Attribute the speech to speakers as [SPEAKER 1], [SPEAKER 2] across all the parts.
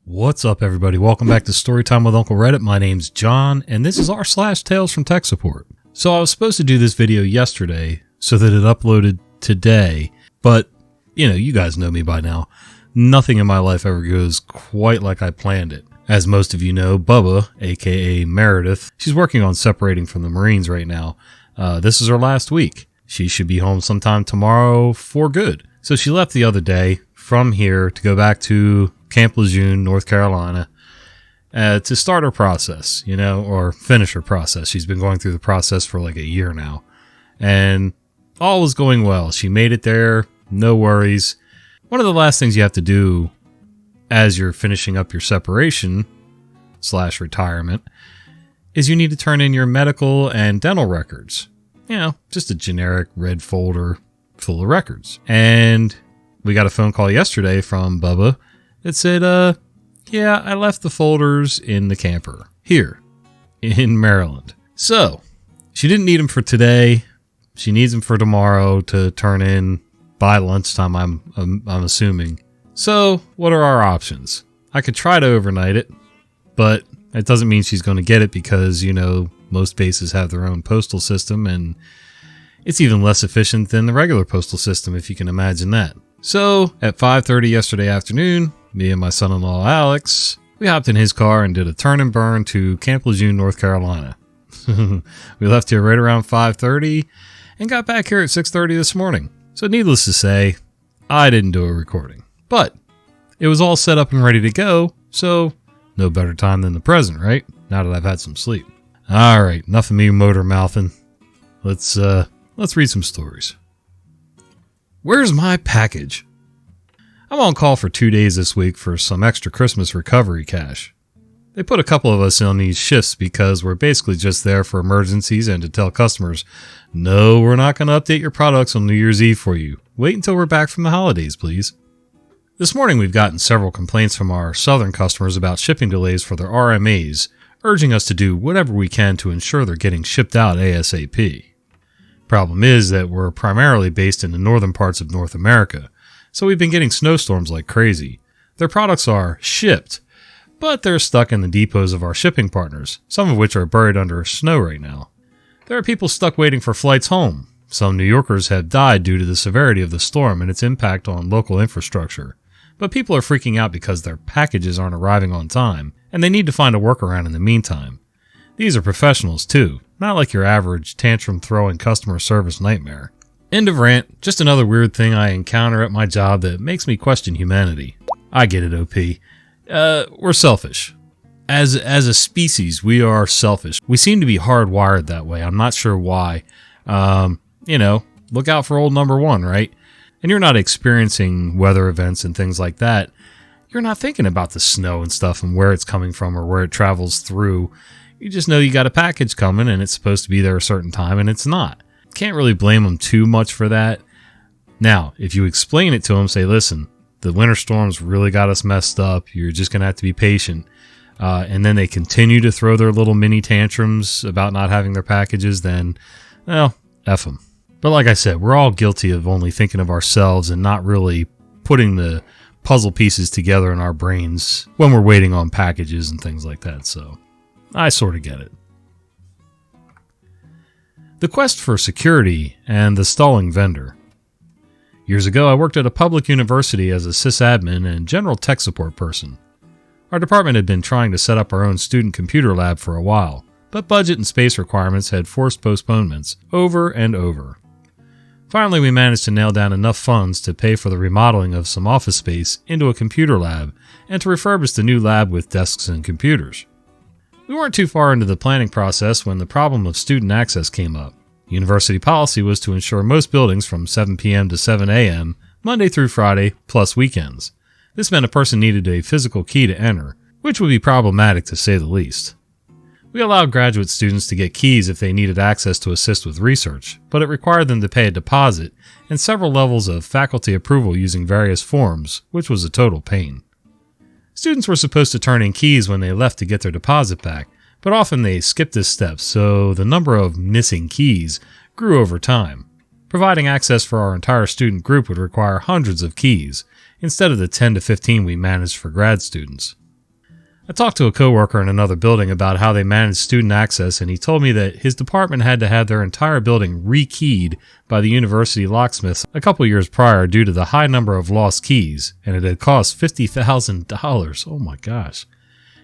[SPEAKER 1] What's up, everybody? Welcome back to Storytime with Uncle Reddit. My name's John, and this is r/Tales from Tech Support. So I was supposed to do this video yesterday so that it uploaded today, but, you guys know me by now. Nothing in my life ever goes quite like I planned it. As most of you know, Bubba, aka Meredith, she's working on separating from the Marines right now. This is her last week. She should be home sometime tomorrow for good. So she left the other day from here to go back to Camp Lejeune, North Carolina, to start her process, or finish her process. She's been going through the process for like a year now, and all was going well. She made it there, no worries. One of the last things you have to do as you're finishing up your separation / retirement is you need to turn in your medical and dental records. Just a generic red folder full of records. And we got a phone call yesterday from Bubba. It said, yeah, I left the folders in the camper here in Maryland. So she didn't need them for today. She needs them for tomorrow to turn in by lunchtime, I'm assuming. So what are our options? I could try to overnight it, but it doesn't mean she's going to get it because, most bases have their own postal system, and it's even less efficient than the regular postal system, if you can imagine that. So at 5:30 yesterday afternoon, me and my son-in-law Alex, we hopped in his car and did a turn and burn to Camp Lejeune, North Carolina. We left here right around 5:30 and got back here at 6:30 this morning. So needless to say, I didn't do a recording. But it was all set up and ready to go, so no better time than the present, right? Now that I've had some sleep. All right, enough of me motor mouthing. Let's read some stories. Where's my package? I'm on call for 2 days this week for some extra Christmas recovery cash. They put a couple of us on these shifts because we're basically just there for emergencies and to tell customers, no, we're not going to update your products on New Year's Eve for you. Wait until we're back from the holidays, please. This morning we've gotten several complaints from our southern customers about shipping delays for their RMAs, urging us to do whatever we can to ensure they're getting shipped out ASAP. Problem is that we're primarily based in the northern parts of North America, so we've been getting snowstorms like crazy. Their products are shipped, but they're stuck in the depots of our shipping partners, some of which are buried under snow right now. There are people stuck waiting for flights home. Some New Yorkers have died due to the severity of the storm and its impact on local infrastructure. But people are freaking out because their packages aren't arriving on time, and they need to find a workaround in the meantime. These are professionals too, not like your average tantrum-throwing customer service nightmare. End of rant. Just another weird thing I encounter at my job that makes me question humanity. I get it, OP. We're selfish. As a species, we are selfish. We seem to be hardwired that way. I'm not sure why. Look out for old number one, right? And you're not experiencing weather events and things like that. You're not thinking about the snow and stuff and where it's coming from or where it travels through. You just know you got a package coming and it's supposed to be there a certain time and it's not. Can't really blame them too much for that. Now, if you explain it to them, say, listen, the winter storms really got us messed up. You're just going to have to be patient. And then they continue to throw their little mini tantrums about not having their packages, then, well, F them. But like I said, we're all guilty of only thinking of ourselves and not really putting the puzzle pieces together in our brains when we're waiting on packages and things like that. So I sort of get it. The quest for security and the stalling vendor. Years ago, I worked at a public university as a sysadmin and general tech support person. Our department had been trying to set up our own student computer lab for a while, but budget and space requirements had forced postponements over and over. Finally, we managed to nail down enough funds to pay for the remodeling of some office space into a computer lab and to refurbish the new lab with desks and computers. We weren't too far into the planning process when the problem of student access came up. University policy was to ensure most buildings from 7 p.m. to 7 a.m., Monday through Friday, plus weekends. This meant a person needed a physical key to enter, which would be problematic to say the least. We allowed graduate students to get keys if they needed access to assist with research, but it required them to pay a deposit and several levels of faculty approval using various forms, which was a total pain. Students were supposed to turn in keys when they left to get their deposit back, but often they skipped this step, so the number of missing keys grew over time. Providing access for our entire student group would require hundreds of keys, instead of the 10 to 15 we managed for grad students. I talked to a coworker in another building about how they manage student access, and he told me that his department had to have their entire building rekeyed by the university locksmiths a couple years prior due to the high number of lost keys, and it had cost $50,000. Oh my gosh.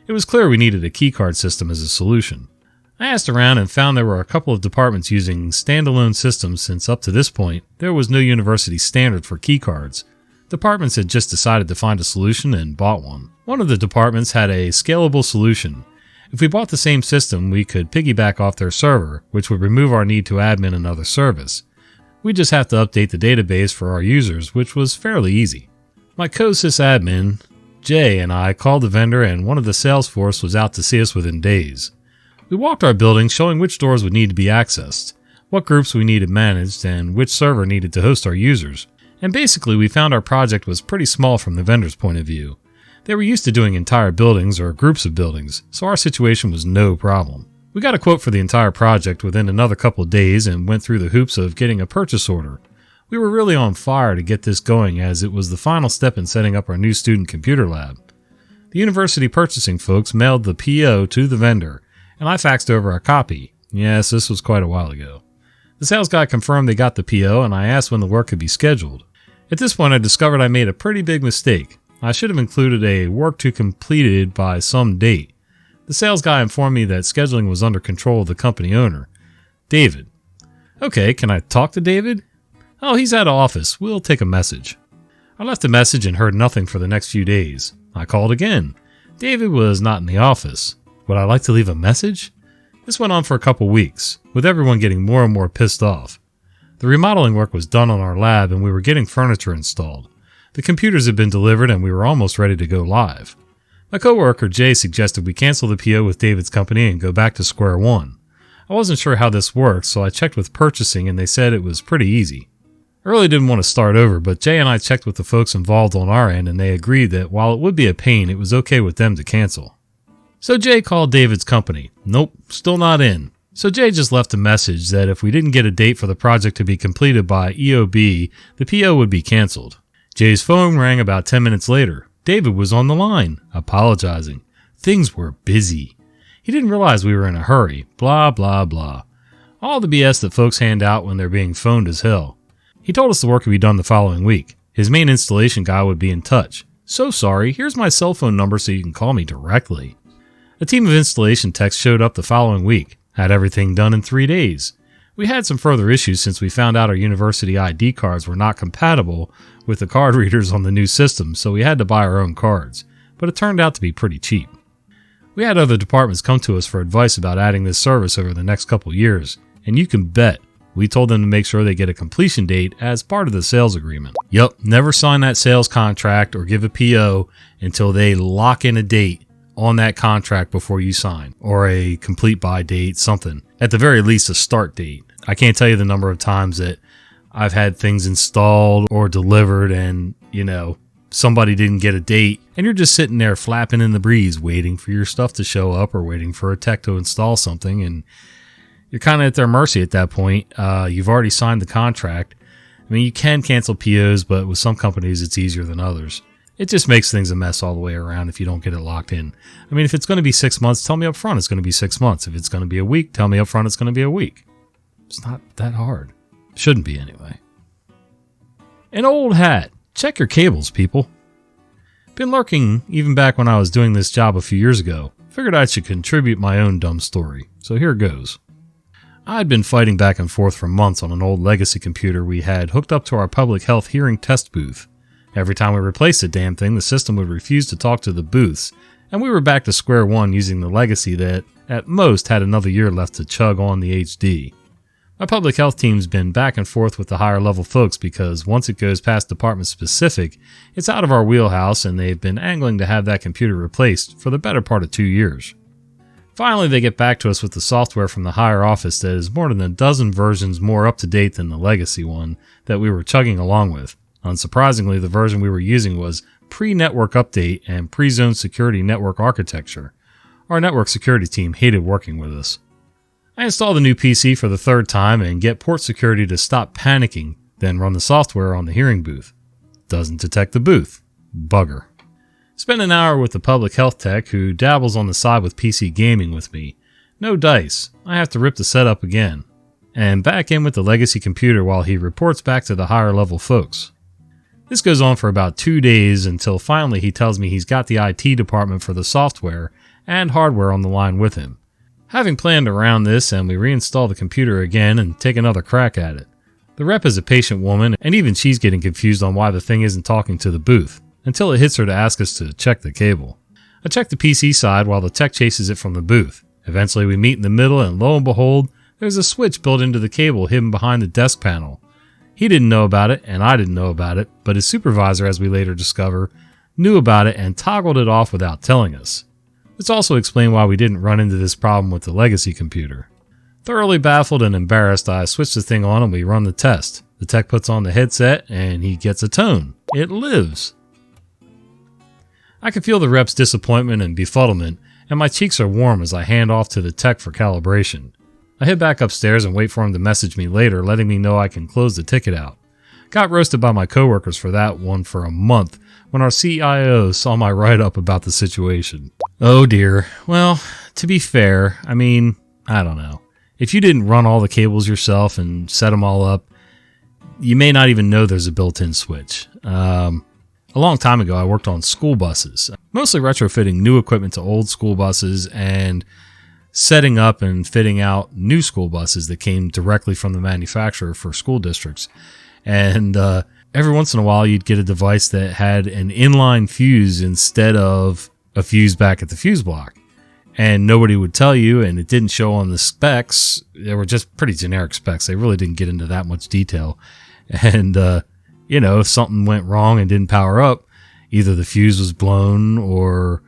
[SPEAKER 1] It was clear we needed a keycard system as a solution. I asked around and found there were a couple of departments using standalone systems since up to this point there was no university standard for keycards. Departments had just decided to find a solution and bought one. One of the departments had a scalable solution. If we bought the same system, we could piggyback off their server, which would remove our need to admin another service. We just have to update the database for our users, which was fairly easy. My co-sysadmin, Jay, and I called the vendor, and one of the sales force was out to see us within days. We walked our building, showing which doors would need to be accessed, what groups we needed managed, and which server needed to host our users. And basically, we found our project was pretty small from the vendor's point of view. They were used to doing entire buildings or groups of buildings, so our situation was no problem. We got a quote for the entire project within another couple of days and went through the hoops of getting a purchase order. We were really on fire to get this going as it was the final step in setting up our new student computer lab. The university purchasing folks mailed the PO to the vendor, and I faxed over a copy. Yes, this was quite a while ago. The sales guy confirmed they got the PO, and I asked when the work could be scheduled. At this point, I discovered I made a pretty big mistake. I should have included a work to completed by some date. The sales guy informed me that scheduling was under control of the company owner, David. Okay, can I talk to David? Oh, he's out of office. We'll take a message. I left a message and heard nothing for the next few days. I called again. David was not in the office. Would I like to leave a message? This went on for a couple weeks, with everyone getting more and more pissed off. The remodeling work was done on our lab and we were getting furniture installed. The computers had been delivered and we were almost ready to go live. My coworker Jay suggested we cancel the PO with David's company and go back to square one. I wasn't sure how this worked, so I checked with purchasing and they said it was pretty easy. I really didn't want to start over, but Jay and I checked with the folks involved on our end and they agreed that while it would be a pain, it was okay with them to cancel. So Jay called David's company. Nope, still not in. So Jay just left a message that if we didn't get a date for the project to be completed by EOB, the PO would be canceled. Jay's phone rang about 10 minutes later. David was on the line, apologizing. Things were busy. He didn't realize we were in a hurry. Blah, blah, blah. All the BS that folks hand out when they're being phoned as hell. He told us the work would be done the following week. His main installation guy would be in touch. So sorry, here's my cell phone number so you can call me directly. A team of installation techs showed up the following week. Had everything done in 3 days. We had some further issues since we found out our university ID cards were not compatible with the card readers on the new system, so we had to buy our own cards, but it turned out to be pretty cheap. We had other departments come to us for advice about adding this service over the next couple years, and you can bet we told them to make sure they get a completion date as part of the sales agreement. Yup, never sign that sales contract or give a PO until they lock in a date on that contract before you sign, or a complete buy date, something. At the very least, a start date. I can't tell you the number of times that I've had things installed or delivered and, somebody didn't get a date and you're just sitting there flapping in the breeze waiting for your stuff to show up or waiting for a tech to install something, and you're kind of at their mercy at that point. You've already signed the contract. I mean, you can cancel POs, but with some companies it's easier than others. It just makes things a mess all the way around if you don't get it locked in. I mean, if it's going to be 6 months, tell me up front it's going to be 6 months. If it's going to be a week, tell me up front it's going to be a week. It's not that hard. Shouldn't be anyway. An old hat. Check your cables, people. Been lurking even back when I was doing this job a few years ago. Figured I should contribute my own dumb story. So here goes. I'd been fighting back and forth for months on an old legacy computer we had hooked up to our public health hearing test booth. Every time we replaced the damn thing, the system would refuse to talk to the booths, and we were back to square one using the legacy that, at most, had another year left to chug on the HD. My public health team's been back and forth with the higher level folks because once it goes past department specific, it's out of our wheelhouse, and they've been angling to have that computer replaced for the better part of 2 years. Finally, they get back to us with the software from the higher office that is more than a dozen versions more up to date than the legacy one that we were chugging along with. Unsurprisingly, the version we were using was pre-network update and pre-zone security network architecture. Our network security team hated working with us. I install the new PC for the third time and get port security to stop panicking, then run the software on the hearing booth. Doesn't detect the booth. Bugger. Spend an hour with the public health tech who dabbles on the side with PC gaming with me. No dice. I have to rip the setup again. And back in with the legacy computer while he reports back to the higher level folks. This goes on for about 2 days until finally he tells me he's got the IT department for the software and hardware on the line with him. Having planned around this, and we reinstall the computer again and take another crack at it. The rep is a patient woman, and even she's getting confused on why the thing isn't talking to the booth, until it hits her to ask us to check the cable. I check the PC side while the tech chases it from the booth. Eventually we meet in the middle, and lo and behold, there's a switch built into the cable hidden behind the desk panel. He didn't know about it, and I didn't know about it, but his supervisor, as we later discover, knew about it and toggled it off without telling us. This also explained why we didn't run into this problem with the legacy computer. Thoroughly baffled and embarrassed, I switch the thing on and we run the test. The tech puts on the headset and he gets a tone. It lives. I can feel the rep's disappointment and befuddlement, and my cheeks are warm as I hand off to the tech for calibration. I head back upstairs and wait for him to message me later, letting me know I can close the ticket out. Got roasted by my coworkers for that one for a month when our CIO saw my write-up about the situation. Oh dear. Well, to be fair, I don't know. If you didn't run all the cables yourself and set them all up, you may not even know there's a built-in switch. A long time ago, I worked on school buses, mostly retrofitting new equipment to old school buses and setting up and fitting out new school buses that came directly from the manufacturer for school districts. And every once in a while, you'd get a device that had an inline fuse instead of a fuse back at the fuse block. And nobody would tell you, and it didn't show on the specs. They were just pretty generic specs. They really didn't get into that much detail. And, if something went wrong and didn't power up, either the fuse was blown or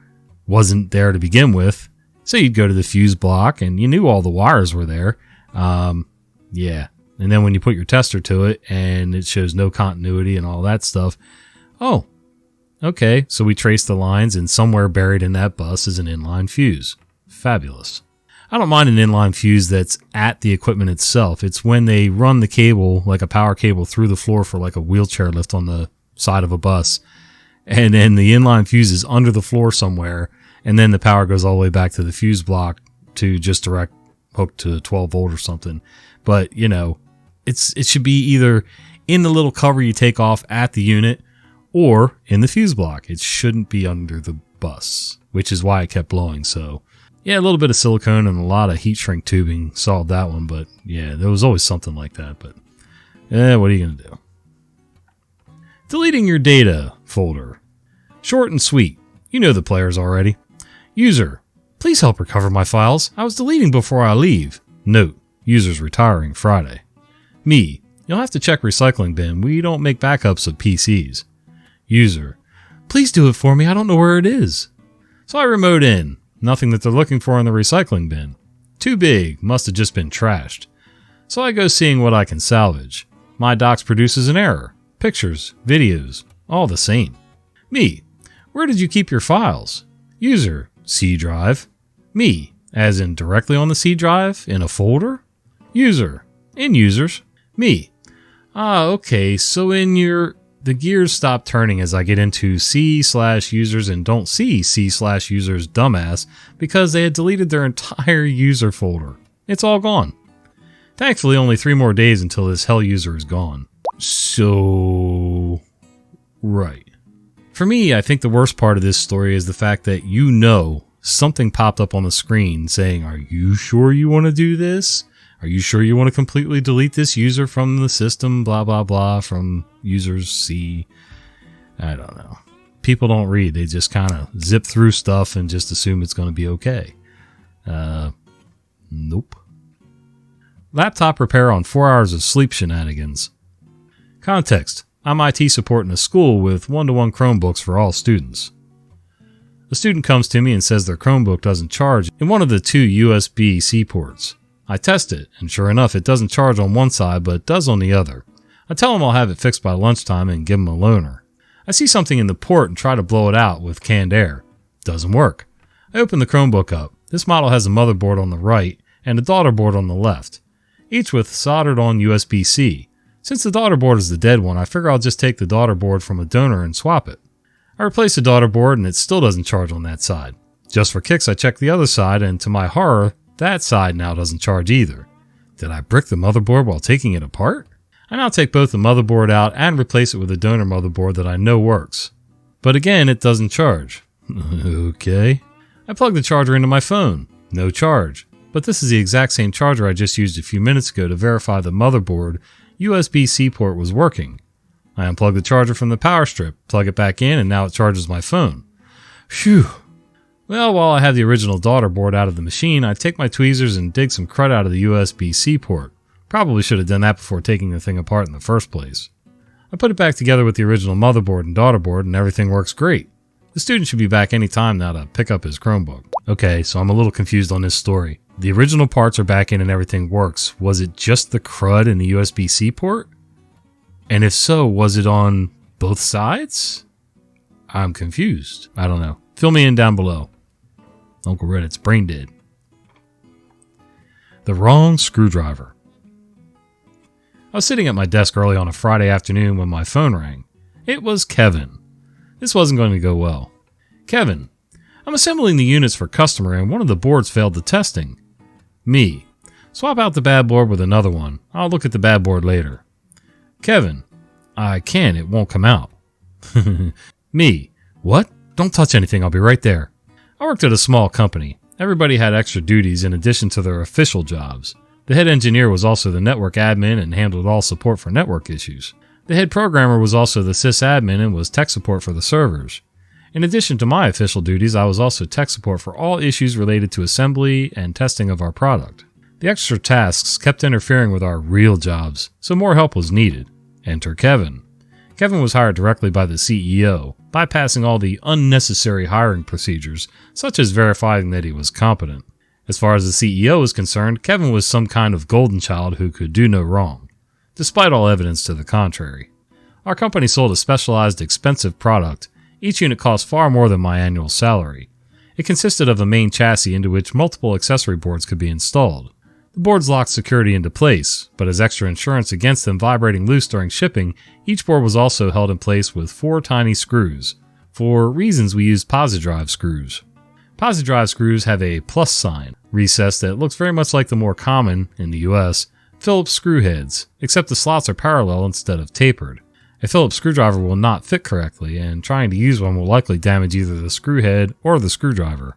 [SPEAKER 1] wasn't there to begin with. So you'd go to the fuse block, and you knew all the wires were there. Yeah. And then when you put your tester to it, and it shows no continuity and all that stuff, oh, okay, so we trace the lines, and somewhere buried in that bus is an inline fuse. Fabulous. I don't mind an inline fuse that's at the equipment itself. It's when they run the cable, like a power cable, through the floor for like a wheelchair lift on the side of a bus. And then the inline fuse is under the floor somewhere, and then the power goes all the way back to the fuse block to just direct hook to 12 volt or something. But, it should be either in the little cover you take off at the unit, or in the fuse block. It shouldn't be under the bus, which is why it kept blowing. So, yeah, a little bit of silicone and a lot of heat shrink tubing solved that one. But, yeah, there was always something like that. But, what are you going to do? Deleting your data folder. Short and sweet. You know the players already. User, please help recover my files. I was deleting before I leave. Note, user's retiring Friday. Me, you'll have to check recycling bin. We don't make backups of PCs. User, please do it for me. I don't know where it is. So I remote in. Nothing that they're looking for in the recycling bin. Too big. Must have just been trashed. So I go seeing what I can salvage. My docs produces an error. Pictures, videos, all the same. Me, where did you keep your files? User, C drive. Me, as in directly on the C drive in a folder? User, in users. Me, okay, so in the gears stop turning as I get into C/users and don't see C/users dumbass because they had deleted their entire user folder. It's all gone. Thankfully, only 3 more days until this hell user is gone. So, right. For me, I think the worst part of this story is the fact that something popped up on the screen saying, are you sure you want to do this? Are you sure you want to completely delete this user from the system, blah, blah, blah, from users C? I don't know. People don't read. They just kind of zip through stuff and just assume it's going to be okay. Nope. Laptop repair on 4 hours of sleep shenanigans. Context. I'm IT support in a school with one-to-one Chromebooks for all students. A student comes to me and says their Chromebook doesn't charge in one of the 2 USB-C ports. I test it, and sure enough, it doesn't charge on one side, but does on the other. I tell him I'll have it fixed by lunchtime and give him a loaner. I see something in the port and try to blow it out with canned air. Doesn't work. I open the Chromebook up. This model has a motherboard on the right and a daughter board on the left, each with soldered on USB-C. Since the daughter board is the dead one, I figure I'll just take the daughter board from a donor and swap it. I replaced the daughter board and it still doesn't charge on that side. Just for kicks, I checked the other side, and to my horror, that side now doesn't charge either. Did I brick the motherboard while taking it apart? I now take both the motherboard out and replace it with a donor motherboard that I know works. But again, it doesn't charge. Okay. I plug the charger into my phone. No charge. But this is the exact same charger I just used a few minutes ago to verify the motherboard USB-C port was working. I unplug the charger from the power strip, plug it back in, and now it charges my phone. Phew. Well, while I have the original daughter board out of the machine, I take my tweezers and dig some crud out of the USB-C port. Probably should have done that before taking the thing apart in the first place. I put it back together with the original motherboard and daughter board, and everything works great. The student should be back any time now to pick up his Chromebook. Okay, so I'm a little confused on this story. The original parts are back in and everything works. Was it just the crud in the USB-C port? And if so, was it on both sides? I'm confused. I don't know. Fill me in down below. Uncle Reddit's brain dead. The wrong screwdriver. I was sitting at my desk early on a Friday afternoon when my phone rang. It was Kevin. This wasn't going to go well. Kevin, I'm assembling the units for customer and one of the boards failed the testing. Me, swap out the bad board with another one. I'll look at the bad board later. Kevin, I can, it won't come out. Me, what? Don't touch anything, I'll be right there. I worked at a small company. Everybody had extra duties in addition to their official jobs. The head engineer was also the network admin and handled all support for network issues. The head programmer was also the sysadmin and was tech support for the servers. In addition to my official duties, I was also tech support for all issues related to assembly and testing of our product. The extra tasks kept interfering with our real jobs, so more help was needed. Enter Kevin. Kevin was hired directly by the CEO, bypassing all the unnecessary hiring procedures, such as verifying that he was competent. As far as the CEO is concerned, Kevin was some kind of golden child who could do no wrong, despite all evidence to the contrary. Our company sold a specialized, expensive product. Each unit cost far more than my annual salary. It consisted of a main chassis into which multiple accessory boards could be installed. The boards locked security into place, but as extra insurance against them vibrating loose during shipping, each board was also held in place with 4 tiny screws. For reasons, we used Posi drive screws. Posi drive screws have a plus sign, recessed that looks very much like the more common, in the US, Phillips screw heads, except the slots are parallel instead of tapered. A Phillips screwdriver will not fit correctly, and trying to use one will likely damage either the screw head or the screwdriver.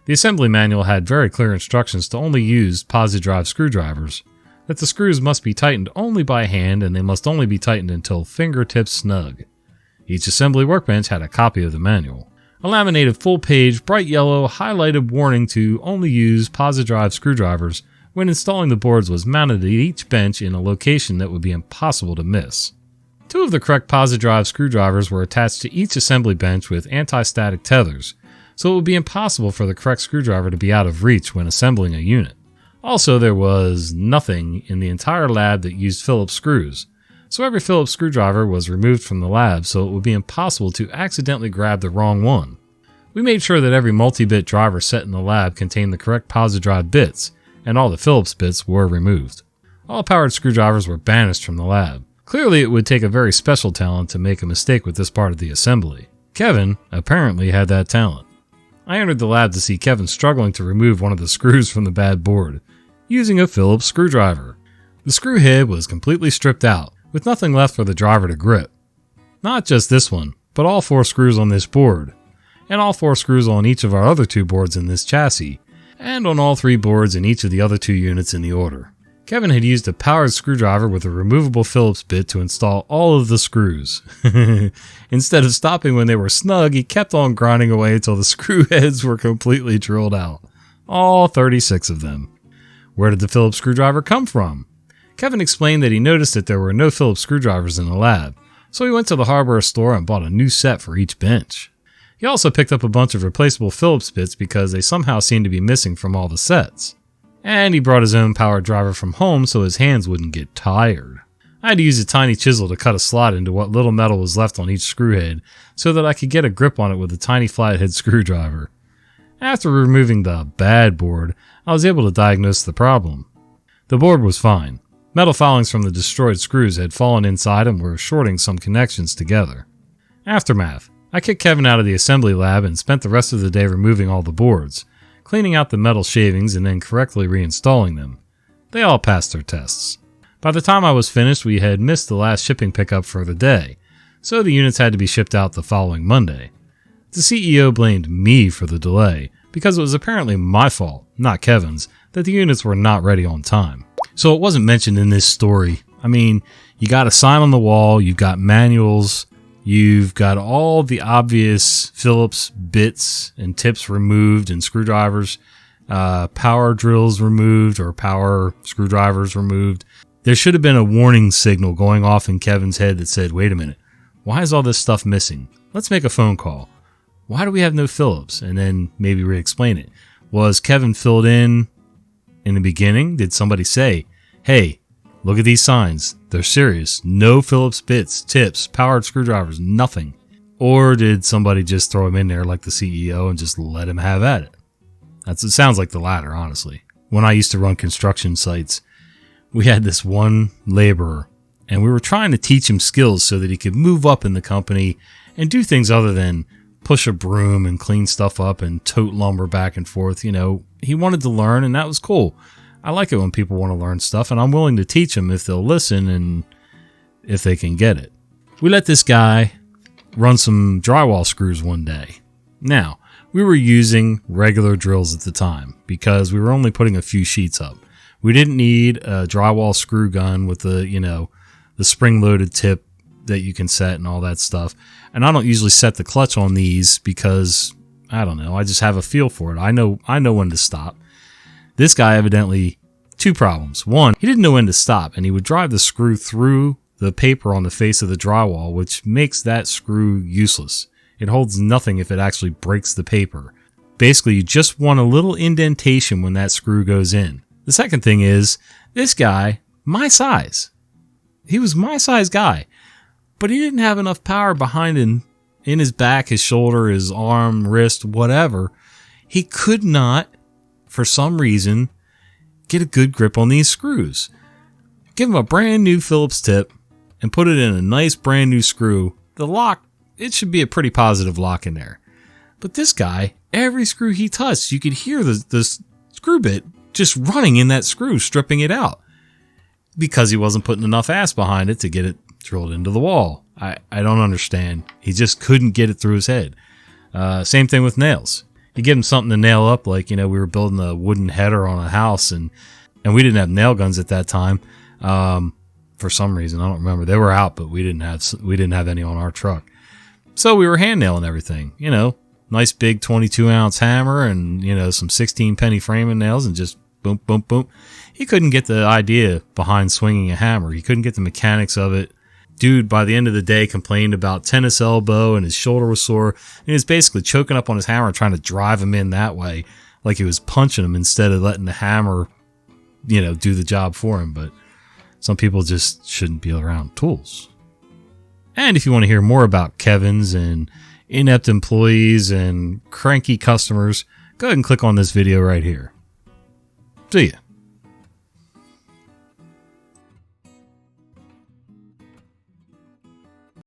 [SPEAKER 1] The assembly manual had very clear instructions to only use Posi drive screwdrivers, that the screws must be tightened only by hand and they must only be tightened until fingertips snug. Each assembly workbench had a copy of the manual. A laminated full-page, bright yellow, highlighted warning to only use Posi drive screwdrivers when installing the boards was mounted at each bench in a location that would be impossible to miss. 2 of the correct Posi drive screwdrivers were attached to each assembly bench with anti-static tethers, so it would be impossible for the correct screwdriver to be out of reach when assembling a unit. Also, there was nothing in the entire lab that used Phillips screws, so every Phillips screwdriver was removed from the lab so it would be impossible to accidentally grab the wrong one. We made sure that every multi-bit driver set in the lab contained the correct Posi drive bits, and all the Phillips bits were removed. All powered screwdrivers were banished from the lab. Clearly, it would take a very special talent to make a mistake with this part of the assembly. Kevin apparently had that talent. I entered the lab to see Kevin struggling to remove one of the screws from the bad board, using a Phillips screwdriver. The screw head was completely stripped out, with nothing left for the driver to grip. Not just this one, but all 4 screws on this board, and all 4 screws on each of our other 2 boards in this chassis, and on all 3 boards in each of the other 2 units in the order. Kevin had used a powered screwdriver with a removable Phillips bit to install all of the screws. Instead of stopping when they were snug, he kept on grinding away until the screw heads were completely drilled out. All 36 of them. Where did the Phillips screwdriver come from? Kevin explained that he noticed that there were no Phillips screwdrivers in the lab, so he went to the hardware store and bought a new set for each bench. He also picked up a bunch of replaceable Phillips bits because they somehow seemed to be missing from all the sets. And he brought his own powered driver from home so his hands wouldn't get tired. I had to use a tiny chisel to cut a slot into what little metal was left on each screw head so that I could get a grip on it with a tiny flathead screwdriver. After removing the bad board, I was able to diagnose the problem. The board was fine. Metal filings from the destroyed screws had fallen inside and were shorting some connections together. Aftermath. I kicked Kevin out of the assembly lab and spent the rest of the day removing all the boards, cleaning out the metal shavings and then correctly reinstalling them. They all passed their tests. By the time I was finished, we had missed the last shipping pickup for the day, so the units had to be shipped out the following Monday. The CEO blamed me for the delay, because it was apparently my fault, not Kevin's, that the units were not ready on time. So it wasn't mentioned in this story. I mean, you got a sign on the wall, you've got manuals, you've got all the obvious Phillips bits and tips removed and screwdrivers, power drills removed or power screwdrivers removed. There should have been a warning signal going off in Kevin's head that said, wait a minute, why is all this stuff missing? Let's make a phone call. Why do we have no Phillips? And then maybe re-explain it. Was Kevin filled in the beginning? Did somebody say, hey, look at these signs. They're serious. No Phillips bits, tips, powered screwdrivers, nothing. Or did somebody just throw him in there like the CEO and just let him have at it? It sounds like the latter, honestly. When I used to run construction sites, we had this one laborer, and we were trying to teach him skills so that he could move up in the company and do things other than push a broom and clean stuff up and tote lumber back and forth. You know, he wanted to learn, and that was cool. I like it when people want to learn stuff, and I'm willing to teach them if they'll listen and if they can get it. We let this guy run some drywall screws one day. Now, we were using regular drills at the time because we were only putting a few sheets up. We didn't need a drywall screw gun with the spring-loaded tip that you can set and all that stuff. And I don't usually set the clutch on these because, I don't know, I just have a feel for it. I know when to stop. This guy evidently, two problems. One, he didn't know when to stop, and he would drive the screw through the paper on the face of the drywall, which makes that screw useless. It holds nothing if it actually breaks the paper. Basically, you just want a little indentation when that screw goes in. The second thing is, this guy, my size. He was my size guy, but he didn't have enough power behind him, in his back, his shoulder, his arm, wrist, whatever. He could not, for some reason, get a good grip on these screws. Give him a brand new Phillips tip and put it in a nice brand new screw. The lock, it should be a pretty positive lock in there. But this guy, every screw he touched, you could hear the screw bit just running in that screw, stripping it out. Because he wasn't putting enough ass behind it to get it drilled into the wall. I don't understand. He just couldn't get it through his head. Same thing with nails. You give him something to nail up, like, we were building a wooden header on a house, and we didn't have nail guns at that time. For some reason, I don't remember. They were out, but we didn't have any on our truck. So we were hand nailing everything. Nice big 22-ounce hammer and some 16-penny framing nails, and just boom, boom, boom. He couldn't get the idea behind swinging a hammer. He couldn't get the mechanics of it. Dude, by the end of the day, complained about tennis elbow and his shoulder was sore. And he was basically choking up on his hammer and trying to drive him in that way, like he was punching him instead of letting the hammer, do the job for him. But some people just shouldn't be around tools. And if you want to hear more about Kevin's and inept employees and cranky customers, go ahead and click on this video right here. See ya.